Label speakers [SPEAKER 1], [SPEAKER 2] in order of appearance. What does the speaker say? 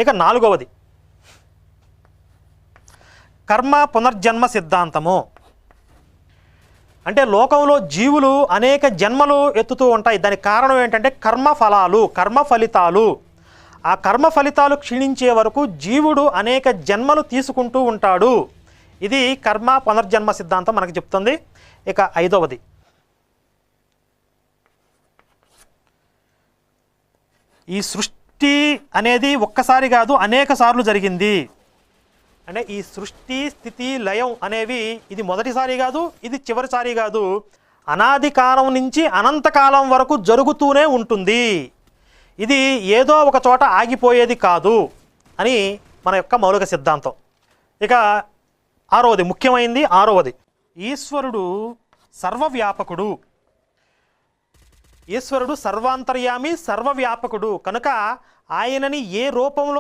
[SPEAKER 1] ఇక నాలుగవది కర్మ పునర్జన్మ సిద్ధాంతము. అంటే లోకంలో జీవులు అనేక జన్మలు ఎత్తుతూ ఉంటాయి. దానికి కారణం ఏంటంటే కర్మఫలాలు, కర్మ ఫలితాలు. ఆ కర్మ ఫలితాలు క్షీణించే వరకు జీవుడు అనేక జన్మలు తీసుకుంటూ ఉంటాడు. ఇది కర్మ పునర్జన్మ సిద్ధాంతం మనకు చెప్తుంది. ఇక ఐదవది ఈ సృష్టి అనేది ఒక్కసారి కాదు అనేక సార్లు జరిగింది. అంటే ఈ సృష్టి స్థితి లయం అనేవి ఇది మొదటిసారి కాదు, ఇది చివరిసారి కాదు, అనాది కాలం నుంచి అనంతకాలం వరకు జరుగుతూనే ఉంటుంది. ఇది ఏదో ఒక చోట ఆగిపోయేది కాదు అని మన యొక్క మౌలిక సిద్ధాంతం. ఇక ఆరవది, ముఖ్యమైనది ఆరవది, ఈశ్వరుడు సర్వవ్యాపకుడు. ఈశ్వరుడు సర్వాంతర్యామి, సర్వవ్యాపకుడు కనుక ఆయనని ఏ రూపంలో